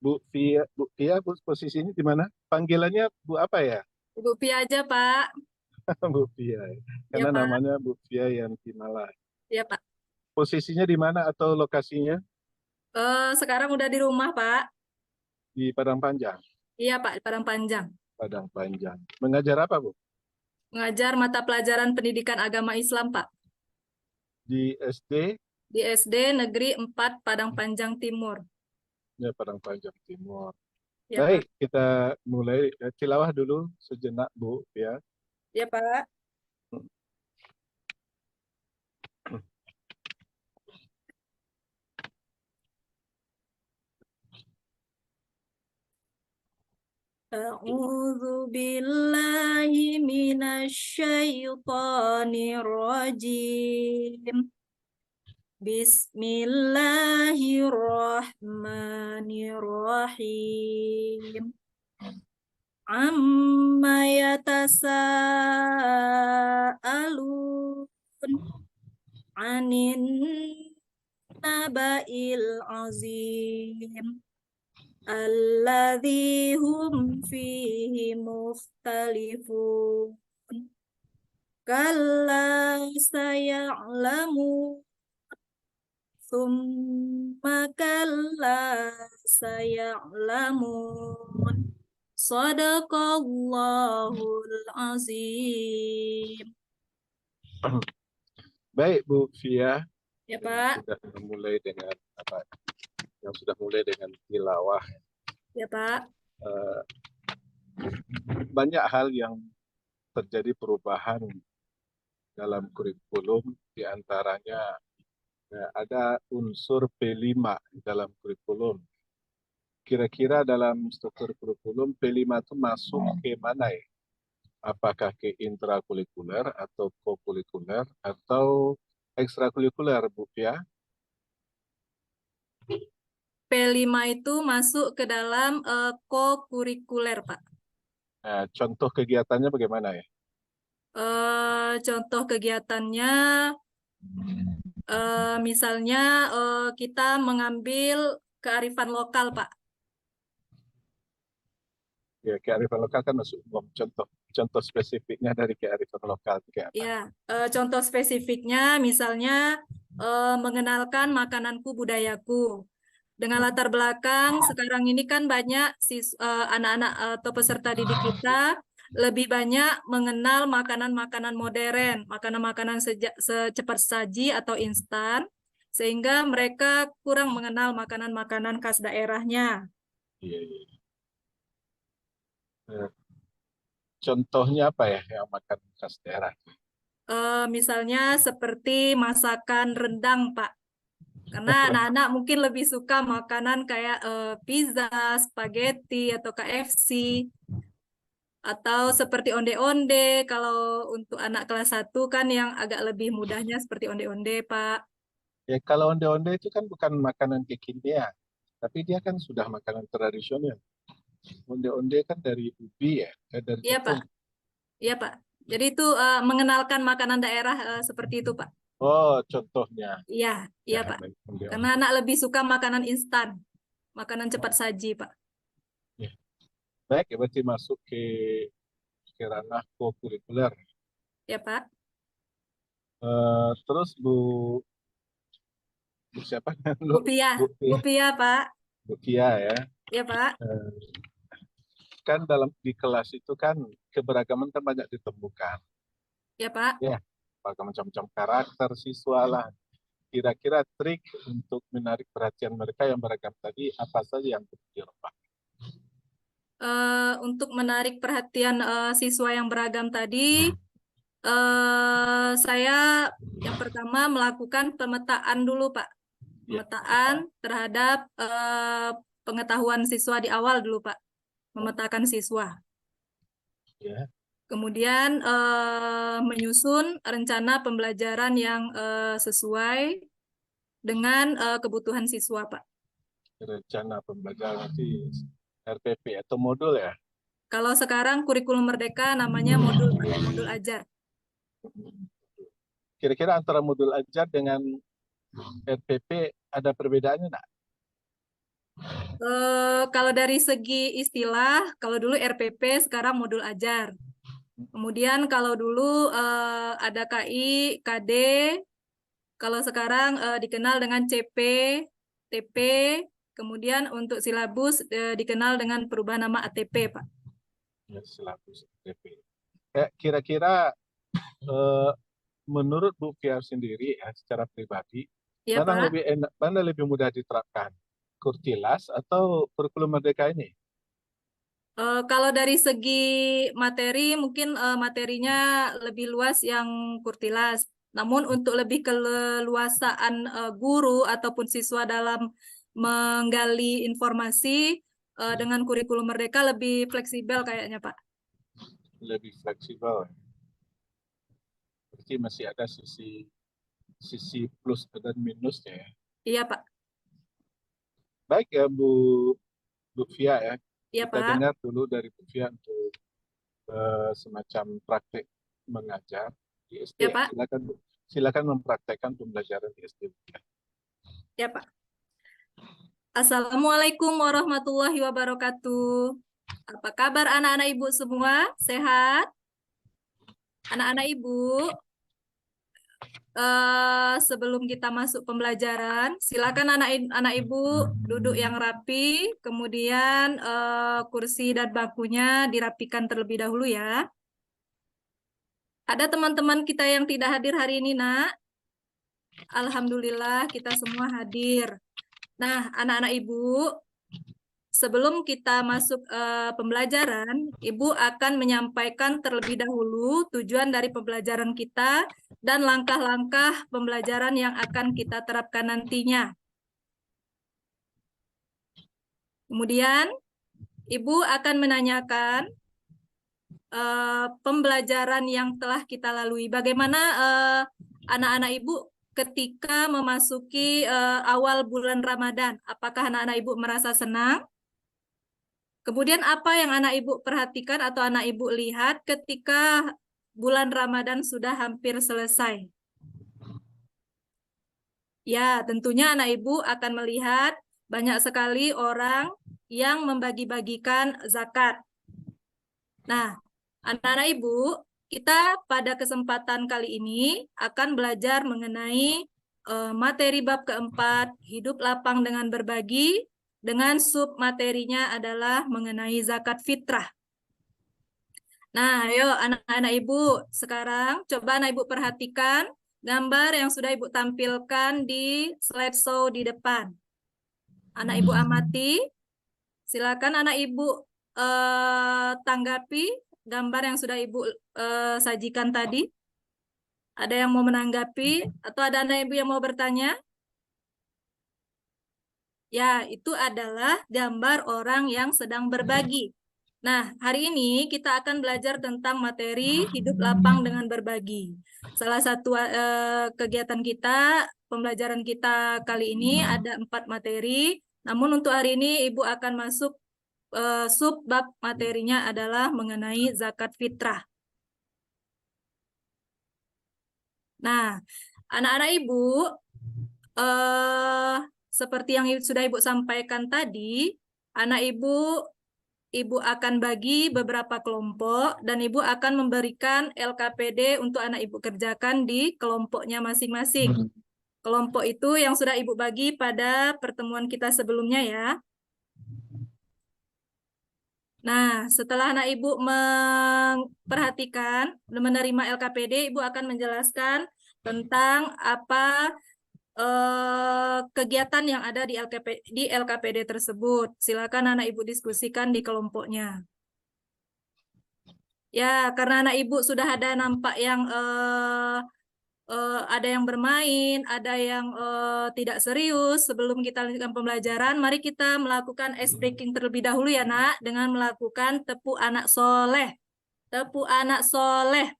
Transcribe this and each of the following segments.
Bu Fia, Bu, posisinya di mana? Panggilannya Bu apa ya? Ibu Pi aja, Pak. Bu Fia. Ya, Karena Pak. namanya Bu Fia yang Timala. Ya, Pak. Posisinya di mana atau lokasinya? Sekarang udah di rumah, Pak. Di Padang Panjang. Iya, Pak, di Padang Panjang. Padang Panjang. Mengajar apa, Bu? Mengajar mata pelajaran pendidikan agama Islam, Pak. Di SD, Di SD Negeri 4 Padang Panjang Timur. ya Padang Panjang Timur. Ya, Baik, Pak. kita mulai tilawah dulu sejenak, Bu, ya. Ya, Pak. A'udzu billahi minasyaitonir rajim. Bismillahirrahmanirrahim. Amma yatasaalun anin naba'il azim alladzi hum fihi mukhtalifun kalla saya'lamu summa kalla saya'lamun Sadaqallahul azim. Baik, Bu Fia, Ya, yang Pak. sudah memulai dengan apa? Yang sudah mulai dengan tilawah. Ya, Pak. Eh, banyak hal yang terjadi perubahan dalam kurikulum, diantaranya ada unsur P5 dalam kurikulum. Kira-kira dalam struktur kurikulum P5 itu masuk ke mana ya? Apakah ke intrakurikuler atau kokurikuler atau ekstrakurikuler, Bu ya? P5 itu masuk ke dalam kokurikuler, Pak. Nah, contoh kegiatannya bagaimana ya? Contoh kegiatannya, misalnya kita mengambil kearifan lokal, Pak. Ya, kearifan lokal kan masuk contoh contoh spesifiknya dari kearifan lokal itu kayak apa? Ya, contoh spesifiknya misalnya mengenalkan makananku budayaku. Dengan latar belakang sekarang ini kan banyak anak-anak atau peserta didik kita lebih banyak mengenal makanan-makanan modern, makanan-makanan secepat saji atau instan, sehingga mereka kurang mengenal makanan-makanan khas daerahnya. Iya, iya. Eh, contohnya apa ya yang makan khas daerah? Misalnya seperti masakan rendang, Pak. Karena anak-anak mungkin lebih suka makanan kayak pizza, spaghetti, atau KFC. Atau seperti onde-onde, kalau untuk anak kelas 1 kan yang agak lebih mudahnya seperti onde-onde, Pak. Ya, kalau onde-onde itu kan bukan makanan kekinian, tapi dia kan sudah makanan tradisional. Onde-onde kan dari ubi ya, dari Iya, Pak. tepung. Iya, Pak. Jadi itu mengenalkan makanan daerah seperti itu, Pak. Oh, contohnya. Iya, iya, Ya, Pak. Karena onde-onde. anak lebih suka makanan instan, makanan cepat Oh, saji, Pak. ya. Baik, ya, berarti masuk ke ranah kokurikuler. Ya, Pak. Terus Bu siapa? Bu Pia, Bu Bu Kia, Pia, Pak. Bu Kia ya. Ya, Pak. Eh, kan dalam di kelas itu kan keberagaman kan banyak ditemukan. Ya, Pak. Ya, macam-macam karakter siswa lah. Kira-kira trik untuk menarik perhatian mereka yang beragam tadi apa saja yang perlu dirubah? Untuk menarik perhatian siswa yang beragam tadi, saya yang pertama melakukan pemetaan dulu, Pak. Ya, Pemetaan terhadap pengetahuan siswa di awal dulu, Pak. Memetakan siswa. ya, Kemudian menyusun rencana pembelajaran yang sesuai dengan kebutuhan siswa, Pak. rencana pembelajaran nanti RPP atau modul ya. Kalau sekarang kurikulum Merdeka namanya modul, Pak. Modul ajar. Kira-kira antara modul ajar dengan RPP ada perbedaannya enggak? Kalau dari segi istilah, kalau dulu RPP, sekarang modul ajar. Kemudian kalau dulu ada KI, KD, kalau sekarang dikenal dengan CP, TP, kemudian untuk silabus dikenal dengan perubahan nama ATP, Pak. Ya, silabus TP. Kira-kira menurut Bu Fiar sendiri ya, secara pribadi, Iya, mana Pak. lebih enak, mana lebih mudah diterapkan? Kurtilas atau kurikulum merdeka ini? Kalau dari segi materi, mungkin materinya lebih luas yang Kurtilas. Namun untuk lebih keleluasaan guru ataupun siswa dalam menggali informasi dengan kurikulum Merdeka lebih fleksibel kayaknya, Pak. Lebih fleksibel. Berarti masih ada sisi plus dan minusnya ya. Iya, Pak. Baik ya Bu Fia ya. Iya, Kita Pak. dengar dulu dari Bu Fia untuk semacam praktek mengajar di SD. Iya, Pak. Silakan mempraktekkan pembelajaran di SD. Iya, Pak. Assalamualaikum warahmatullahi wabarakatuh. Apa kabar anak-anak ibu semua? Sehat? Anak-anak ibu, sebelum kita masuk pembelajaran, silakan anak ibu duduk yang rapi, kemudian kursi dan bangkunya dirapikan terlebih dahulu ya. Ada teman-teman kita yang tidak hadir hari ini, Nak? Alhamdulillah kita semua hadir. Nah, anak-anak ibu, sebelum kita masuk pembelajaran, Ibu akan menyampaikan terlebih dahulu tujuan dari pembelajaran kita dan langkah-langkah pembelajaran yang akan kita terapkan nantinya. Kemudian, Ibu akan menanyakan pembelajaran yang telah kita lalui. Bagaimana anak-anak Ibu ketika memasuki awal bulan Ramadan? Apakah anak-anak Ibu merasa senang? Kemudian apa yang anak ibu perhatikan atau anak ibu lihat ketika bulan Ramadan sudah hampir selesai? Ya, tentunya anak ibu akan melihat banyak sekali orang yang membagi-bagikan zakat. Nah, anak-anak ibu, kita pada kesempatan kali ini akan belajar mengenai materi bab keempat, hidup lapang dengan berbagi, dengan sub materinya adalah mengenai zakat fitrah. Nah, ayo anak-anak ibu, sekarang coba anak ibu perhatikan gambar yang sudah ibu tampilkan di slideshow di depan. Anak ibu amati, silakan anak ibu tanggapi gambar yang sudah ibu sajikan tadi. Ada yang mau menanggapi atau ada anak ibu yang mau bertanya? Ya, itu adalah gambar orang yang sedang berbagi. Nah, hari ini kita akan belajar tentang materi hidup lapang dengan berbagi. Salah satu kegiatan kita, pembelajaran kita kali ini ada 4 materi. Namun untuk hari ini Ibu akan masuk sub bab materinya adalah mengenai zakat fitrah. Nah, anak-anak Ibu, seperti yang sudah Ibu sampaikan tadi, anak Ibu akan bagi beberapa kelompok dan Ibu akan memberikan LKPD untuk anak Ibu kerjakan di kelompoknya masing-masing. Kelompok itu yang sudah Ibu bagi pada pertemuan kita sebelumnya ya. Nah, setelah anak Ibu memperhatikan, menerima LKPD, Ibu akan menjelaskan tentang apa kegiatan yang ada di LKPD tersebut. Silakan anak Ibu diskusikan di kelompoknya. Ya, karena anak Ibu sudah ada nampak yang ada yang bermain, ada yang tidak serius. Sebelum kita lanjutkan pembelajaran, mari kita melakukan ice breaking terlebih dahulu ya, Nak, dengan melakukan tepu anak soleh. Tepu anak soleh.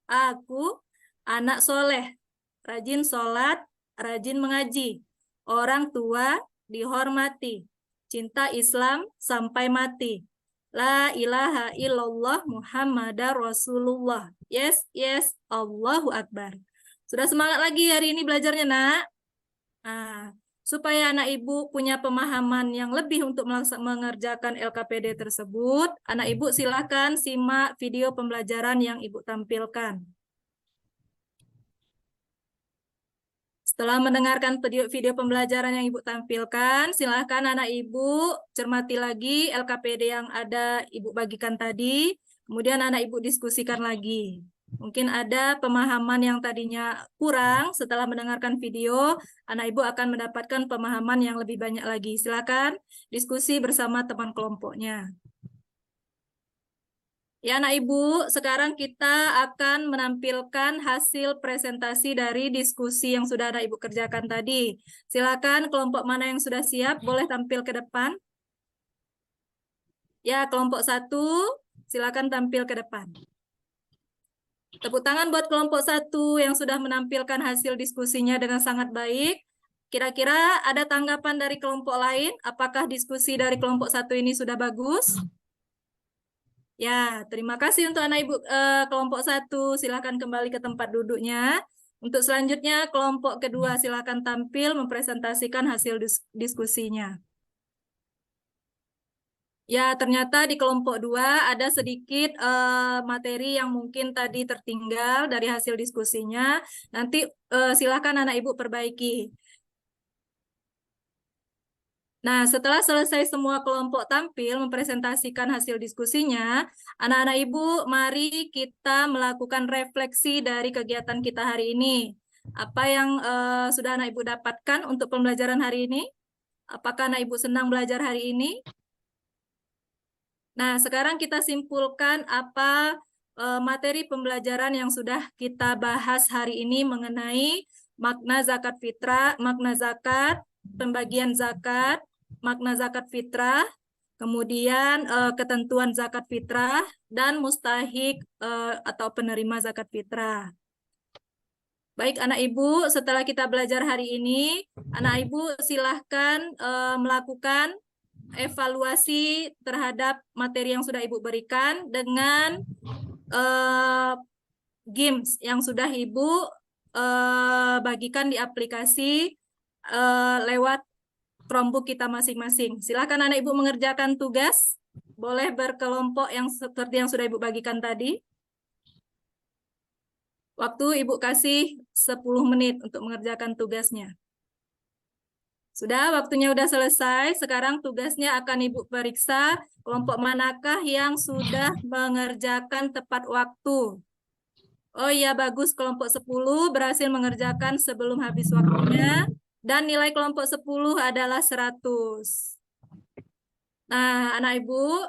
Aku anak soleh, rajin sholat, rajin mengaji. Orang tua dihormati. Cinta Islam sampai mati. La ilaha illallah Muhammadar Rasulullah. Yes, yes, Allahu Akbar. Sudah semangat lagi hari ini belajarnya, Nak? Nah, Supaya anak ibu punya pemahaman yang lebih untuk mengerjakan LKPD tersebut, anak ibu silakan simak video pembelajaran yang ibu tampilkan. Setelah mendengarkan video pembelajaran yang ibu tampilkan, silakan anak ibu cermati lagi LKPD yang ada ibu bagikan tadi, kemudian anak ibu diskusikan lagi. Mungkin ada pemahaman yang tadinya kurang, setelah mendengarkan video, anak ibu akan mendapatkan pemahaman yang lebih banyak lagi. Silakan diskusi bersama teman kelompoknya. Ya, anak ibu, sekarang kita akan menampilkan hasil presentasi dari diskusi yang sudah anak ibu kerjakan tadi. Silakan kelompok mana yang sudah siap, boleh tampil ke depan. Ya, kelompok 1, silakan tampil ke depan. Tepuk tangan buat kelompok 1 yang sudah menampilkan hasil diskusinya dengan sangat baik. Kira-kira ada tanggapan dari kelompok lain? Apakah diskusi dari kelompok 1 ini sudah bagus? Ya, terima kasih untuk anak ibu kelompok 1. Silakan kembali ke tempat duduknya. Untuk selanjutnya, kelompok kedua silakan tampil mempresentasikan hasil diskusinya. Ya, ternyata di kelompok 2 ada sedikit materi yang mungkin tadi tertinggal dari hasil diskusinya. Nanti silakan anak ibu perbaiki. Nah, setelah selesai semua kelompok tampil mempresentasikan hasil diskusinya, anak-anak ibu, mari kita melakukan refleksi dari kegiatan kita hari ini. Apa yang sudah anak ibu dapatkan untuk pembelajaran hari ini? Apakah anak ibu senang belajar hari ini? Nah, sekarang kita simpulkan apa materi pembelajaran yang sudah kita bahas hari ini mengenai makna zakat fitrah, makna zakat, pembagian zakat, makna zakat fitrah, kemudian ketentuan zakat fitrah, dan mustahik atau penerima zakat fitrah. Baik anak ibu, setelah kita belajar hari ini, anak ibu silahkan melakukan evaluasi terhadap materi yang sudah ibu berikan dengan games yang sudah ibu bagikan di aplikasi lewat Chromebook kita masing-masing. Silakan anak ibu mengerjakan tugas, boleh berkelompok yang seperti yang sudah ibu bagikan tadi. Waktu ibu kasih 10 menit untuk mengerjakan tugasnya. Sudah, waktunya sudah selesai. Sekarang tugasnya akan ibu periksa kelompok manakah yang sudah mengerjakan tepat waktu. Oh iya, bagus. Kelompok 10 berhasil mengerjakan sebelum habis waktunya. Dan nilai kelompok 10 adalah 100. Nah, anak ibu,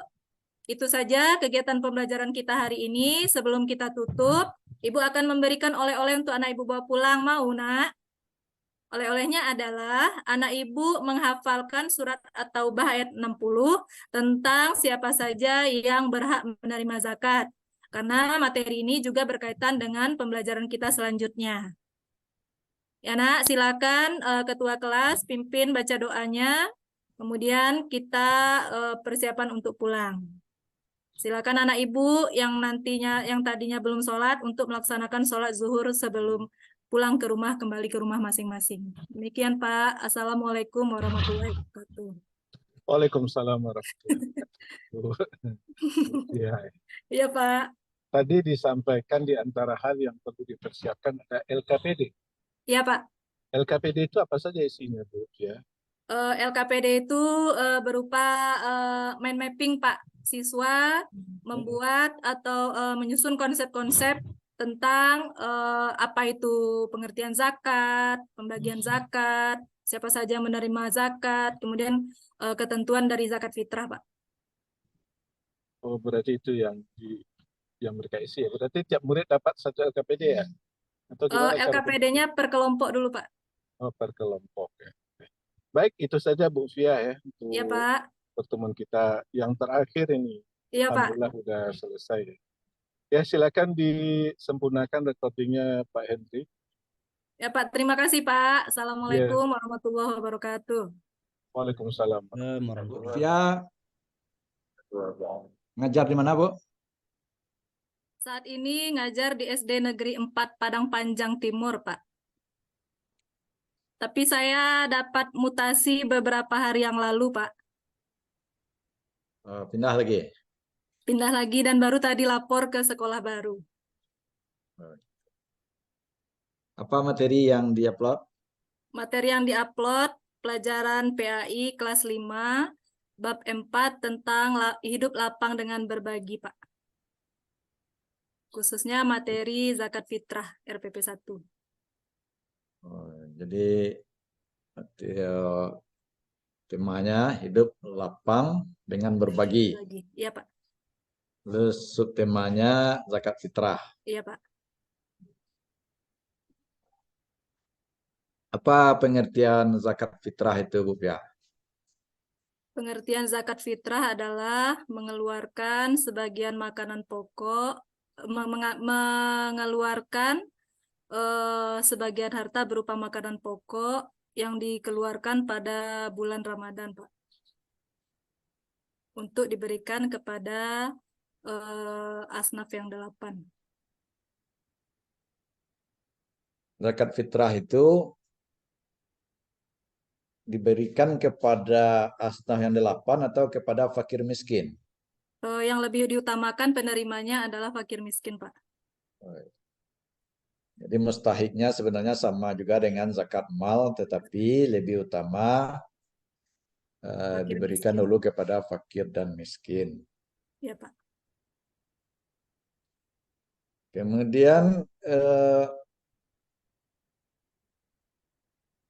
itu saja kegiatan pembelajaran kita hari ini. Sebelum kita tutup, ibu akan memberikan oleh-oleh untuk anak ibu bawa pulang. Mau, nak? Oleh-olehnya adalah anak ibu menghafalkan surat At-Taubah ayat 60 tentang siapa saja yang berhak menerima zakat. Karena materi ini juga berkaitan dengan pembelajaran kita selanjutnya. Ya nak, silakan ketua kelas pimpin baca doanya. Kemudian kita persiapan untuk pulang. Silakan anak ibu yang tadinya belum sholat untuk melaksanakan sholat zuhur sebelum pulang ke rumah, kembali ke rumah masing-masing. Demikian Pak. Assalamualaikum warahmatullahi wabarakatuh. Waalaikumsalam warahmatullahi wabarakatuh. Ya, Iya Pak. tadi disampaikan di antara hal yang perlu dipersiapkan ada LKPD. Iya Pak. LKPD itu apa saja isinya, Bu? Ya. LKPD itu berupa mind mapping Pak. Siswa membuat atau menyusun konsep-konsep tentang apa itu pengertian zakat, pembagian zakat, siapa saja yang menerima zakat, kemudian ketentuan dari zakat fitrah, Pak. Oh, berarti itu yang mereka isi ya. Berarti tiap murid dapat satu LKPD ya? Atau gimana cara LKPD-nya per kelompok dulu, Pak. Oh, per kelompok ya. Baik, itu saja Bu Fia ya untuk Iya, Pak. pertemuan kita yang terakhir ini. Iya, Pak. Alhamdulillah sudah selesai. Ya, silakan disempurnakan recordingnya Pak Henry. Ya, Pak. Terima kasih, Pak. Ya. Assalamualaikum warahmatullahi wabarakatuh. Waalaikumsalam. Ya, ngajar di mana, Bu? Saat ini ngajar di SD Negeri 4 Padang Panjang Timur, Pak. Tapi saya dapat mutasi beberapa hari yang lalu, Pak. Pindah lagi. Pindah lagi dan baru tadi lapor ke sekolah baru. Apa materi yang diupload? Materi yang diupload, pelajaran PAI kelas 5, bab 4 tentang hidup lapang dengan berbagi, Pak. Khususnya materi zakat fitrah RPP 1. Jadi temanya hidup lapang dengan berbagi. Iya, Pak. Terus subtemanya zakat fitrah. Iya, Pak. Apa pengertian zakat fitrah itu, Bu Pia? Pengertian zakat fitrah adalah mengeluarkan sebagian makanan pokok, mengeluarkan sebagian harta berupa makanan pokok yang dikeluarkan pada bulan Ramadan, Pak. Untuk diberikan kepada asnaf yang 8. Zakat fitrah itu diberikan kepada asnaf yang 8 atau kepada fakir miskin? Yang lebih diutamakan penerimanya adalah fakir miskin, Pak. Jadi mustahiknya sebenarnya sama juga dengan zakat mal, tetapi lebih utama diberikan miskin. dulu kepada fakir dan miskin. Ya, Pak. Kemudian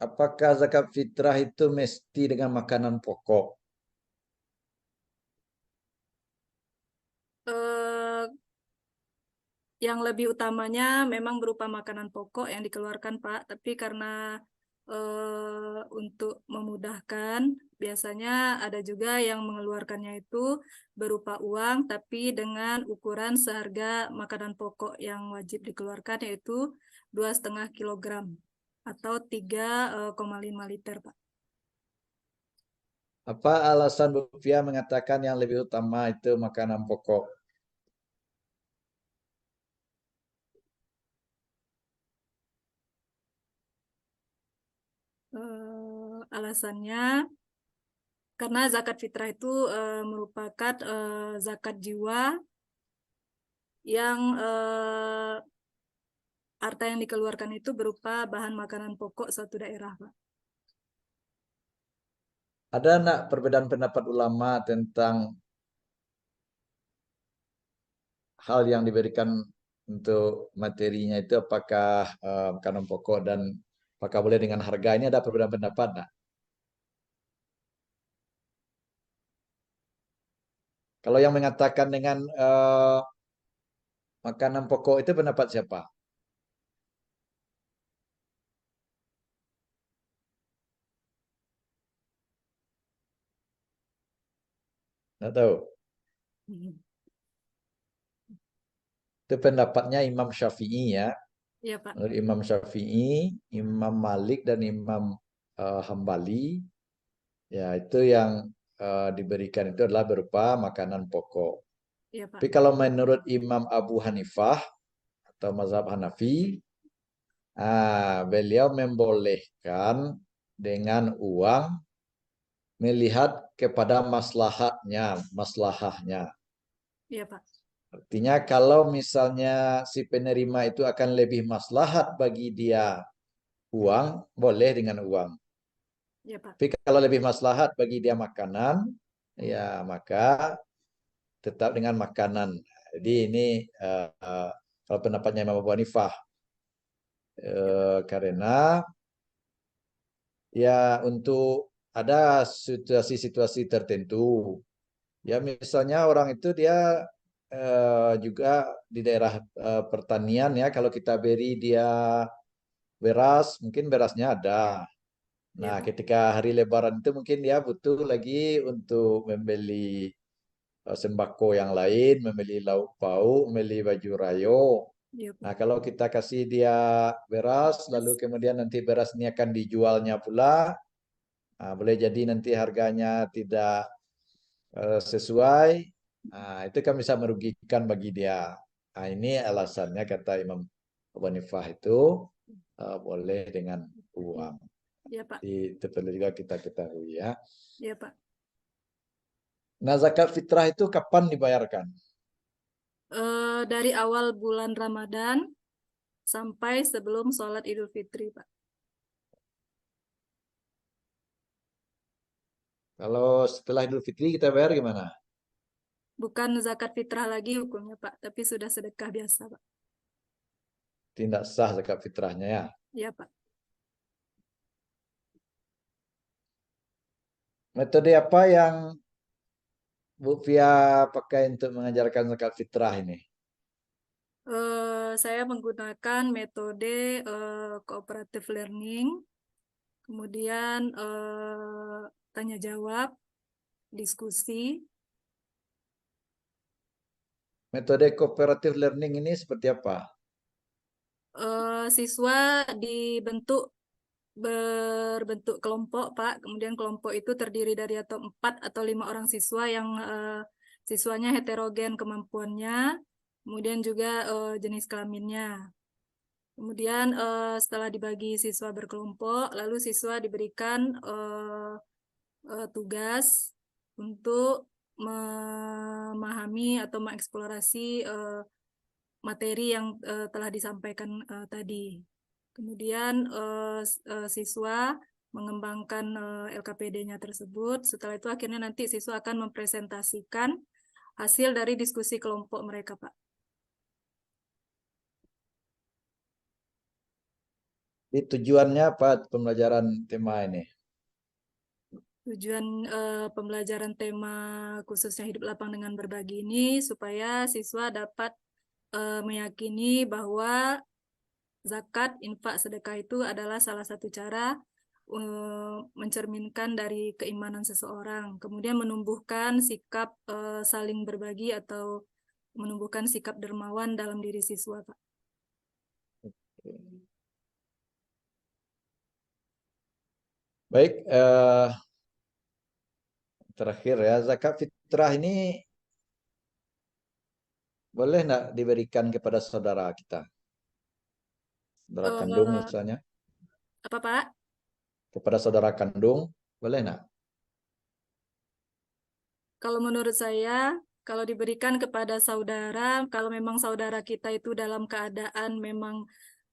apakah zakat fitrah itu mesti dengan makanan pokok? Yang lebih utamanya memang berupa makanan pokok yang dikeluarkan, Pak. Tapi karena untuk memudahkan, biasanya ada juga yang mengeluarkannya itu berupa uang, tapi dengan ukuran seharga makanan pokok yang wajib dikeluarkan, yaitu 2,5 kilogram atau 3,5 liter, Pak. Apa alasan Bu Fia mengatakan yang lebih utama itu makanan pokok? Alasannya karena zakat fitrah itu merupakan zakat jiwa yang harta yang dikeluarkan itu berupa bahan makanan pokok suatu daerah, Pak. Ada enggak perbedaan pendapat ulama tentang hal yang diberikan untuk materinya itu, apakah makanan pokok dan apakah boleh dengan harga? Ini ada perbedaan pendapat enggak? Kalau yang mengatakan dengan makanan pokok itu pendapat siapa? Nggak tahu. Itu pendapatnya Imam Syafi'i ya. Iya, Pak. Menurut Imam Syafi'i, Imam Malik dan Imam Hambali, ya itu yang diberikan itu adalah berupa makanan pokok. Iya, Pak. Tapi kalau menurut Imam Abu Hanifah atau mazhab Hanafi, beliau membolehkan dengan uang melihat kepada maslahahnya. Iya, Pak. Artinya kalau misalnya si penerima itu akan lebih maslahat bagi dia uang, boleh dengan uang. Iya, Pak. Tapi kalau lebih maslahat bagi dia makanan, ya maka tetap dengan makanan. Jadi ini kalau pendapatnya Imam Abu Hanifah, karena ya untuk ada situasi-situasi tertentu, ya misalnya orang itu dia juga di daerah pertanian ya, kalau kita beri dia beras, mungkin berasnya ada. Nah, ketika hari Lebaran itu mungkin dia butuh lagi untuk membeli sembako yang lain, membeli lauk pauk, membeli baju rayo. Nah, kalau kita kasih dia beras, lalu kemudian nanti beras ini akan dijualnya pula, boleh jadi nanti harganya tidak sesuai, itu kan bisa merugikan bagi dia. Nah, ini alasannya kata Imam Abu Hanifah itu boleh dengan uang. Iya, Pak. Itu perlu juga kita ketahui ya. Iya, Pak. Nah, zakat fitrah itu kapan dibayarkan? Dari awal bulan Ramadan sampai sebelum sholat Idul Fitri, Pak. Kalau setelah Idul Fitri kita bayar gimana? Bukan zakat fitrah lagi hukumnya, Pak, tapi sudah sedekah biasa, Pak. Tidak sah zakat fitrahnya ya. Iya, Pak. Metode apa yang Bu Fia pakai untuk mengajarkan zakat fitrah ini? Saya menggunakan metode cooperative learning, kemudian tanya jawab, diskusi. Metode cooperative learning ini seperti apa? Siswa dibentuk berbentuk kelompok, Pak. Kemudian kelompok itu terdiri dari 4 atau 5 orang siswa yang siswanya heterogen kemampuannya, kemudian juga jenis kelaminnya. Kemudian setelah dibagi siswa berkelompok, lalu siswa diberikan tugas untuk memahami atau mengeksplorasi materi yang telah disampaikan tadi. Kemudian siswa mengembangkan LKPD-nya tersebut. Setelah itu akhirnya nanti siswa akan mempresentasikan hasil dari diskusi kelompok mereka, Pak. Jadi tujuannya apa pembelajaran tema ini? Tujuan pembelajaran tema khususnya hidup lapang dengan berbagi ini supaya siswa dapat meyakini bahwa zakat, infak, sedekah itu adalah salah satu cara mencerminkan dari keimanan seseorang. Kemudian menumbuhkan sikap saling berbagi atau menumbuhkan sikap dermawan dalam diri siswa, Pak. Baik, terakhir ya, zakat fitrah ini boleh nggak diberikan kepada saudara kita? Saudara kandung Eh, misalnya. apa, Pak? Kepada saudara kandung, boleh nggak? Kalau menurut saya, kalau diberikan kepada saudara, kalau memang saudara kita itu dalam keadaan memang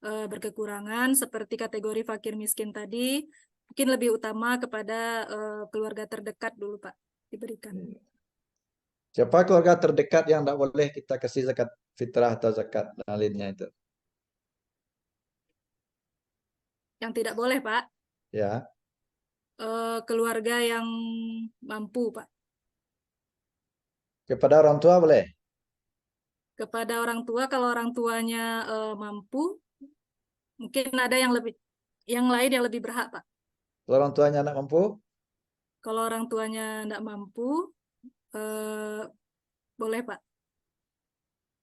berkekurangan, seperti kategori fakir miskin tadi, mungkin lebih utama kepada keluarga terdekat dulu, Pak, diberikan. Siapa keluarga terdekat yang tidak boleh kita kasih zakat fitrah atau zakat lainnya itu? Yang tidak boleh, Pak, Ya, keluarga yang mampu, Pak. kepada orang tua boleh. Kepada orang tua, kalau orang tuanya mampu, mungkin ada yang lain yang lebih berhak, Pak. Kalau orang tuanya tidak mampu, Kalau orang tuanya tidak mampu, eh, boleh, Pak.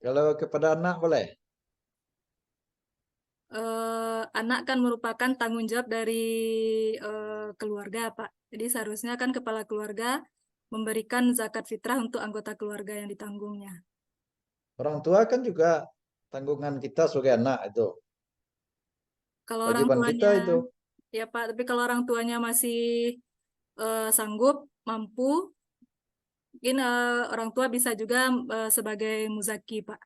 kalau kepada anak boleh. Anak kan merupakan tanggung jawab dari keluarga, Pak. Jadi seharusnya kan kepala keluarga memberikan zakat fitrah untuk anggota keluarga yang ditanggungnya. Orang tua kan juga tanggungan kita sebagai anak itu. Kalau orang Wajiban tuanya, kita itu. ya Pak, tapi kalau orang tuanya masih sanggup, mampu, mungkin orang tua bisa juga sebagai muzaki, Pak.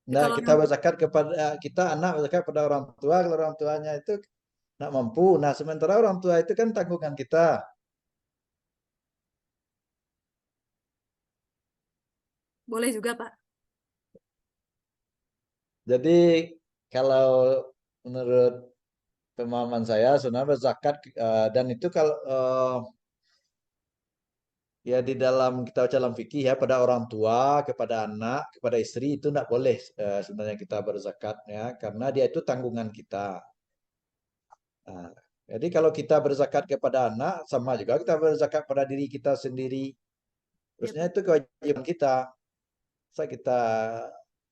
Tapi Nah, kalau kita orang berzakat kepada kita anak berzakat pada orang tua, kalau orang tuanya itu tidak mampu. Nah, sementara orang tua itu kan tanggungan kita. boleh juga, Pak. Jadi kalau menurut pemahaman saya sebenarnya berzakat dan itu kalau ya di dalam kita baca dalam fikih ya pada orang tua, kepada anak, kepada istri itu tidak boleh sebenarnya kita berzakat ya karena dia itu tanggungan kita. Nah, jadi kalau kita berzakat kepada anak sama juga kita berzakat pada diri kita sendiri. Ya, Terusnya Pak. itu kewajiban kita. Saat kita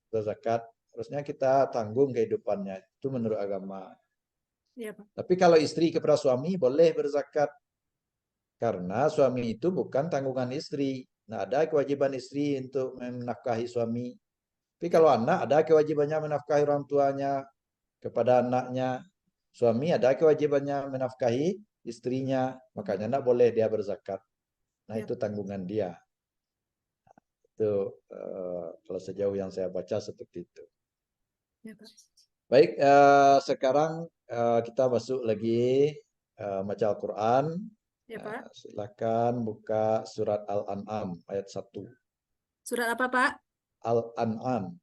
berzakat, terusnya kita tanggung kehidupannya. Itu menurut agama. Ya, Pak. Tapi kalau istri kepada suami boleh berzakat. Karena suami itu bukan tanggungan istri. Nah, ada kewajiban istri untuk menafkahi suami. Tapi Ya, kalau Pak. anak ada kewajibannya menafkahi orang tuanya kepada anaknya. suami ada kewajibannya menafkahi istrinya, makanya tidak boleh dia berzakat. Nah, Ya. itu tanggungan dia. Itu kalau sejauh yang saya baca seperti itu. Ya, Pak. Baik, sekarang kita masuk lagi baca Al-Quran. Ya, Pak. Silakan buka surat Al-An'am ayat 1. Surat apa, Pak? Al-An'am.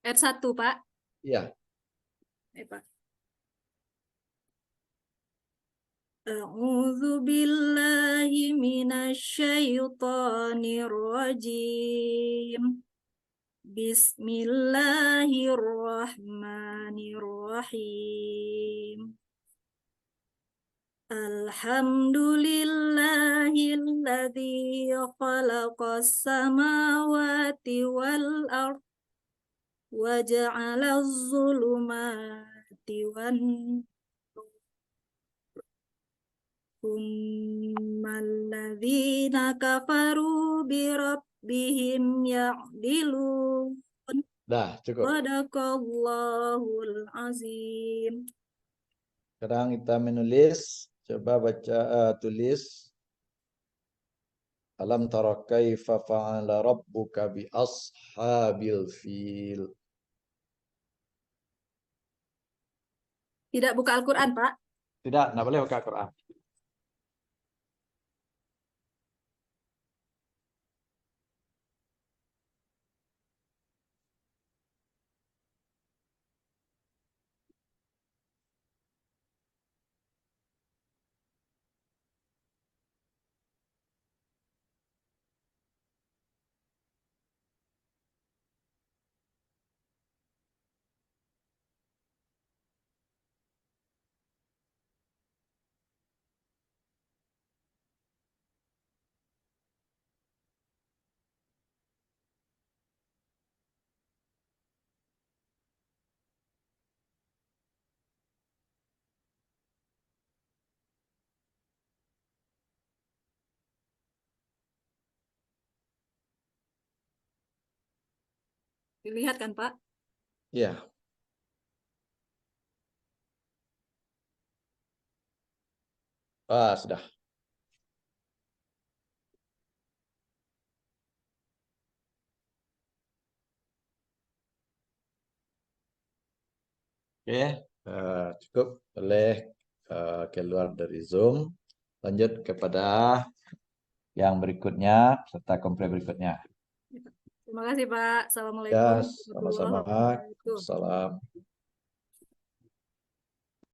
Ayat 1, Pak. Ya, Ya, Pak. A'udzu billahi minasyaitonir rajim. Bismillahirrahmanirrahim. Alhamdulillahilladzi khalaqas samawati wal ardh wa ja'alaz zulumati wan tsummal kafaru bi rabbihim ya'dilun. dah cukup. Sadaqallahul azim. Sekarang kita menulis. Coba baca tulis. Alam tara kaifa fa'ala rabbuka bi ashabil fil. Tidak buka Al-Quran, Pak. Tidak boleh buka Quran. Dilihat kan, Pak? Ya. Sudah. Oke, cukup. Boleh keluar dari Zoom. Lanjut kepada yang berikutnya, serta komplek berikutnya. Terima kasih, Pak. Ya, Assalamualaikum warahmatullahi sama-sama. wabarakatuh. Salam.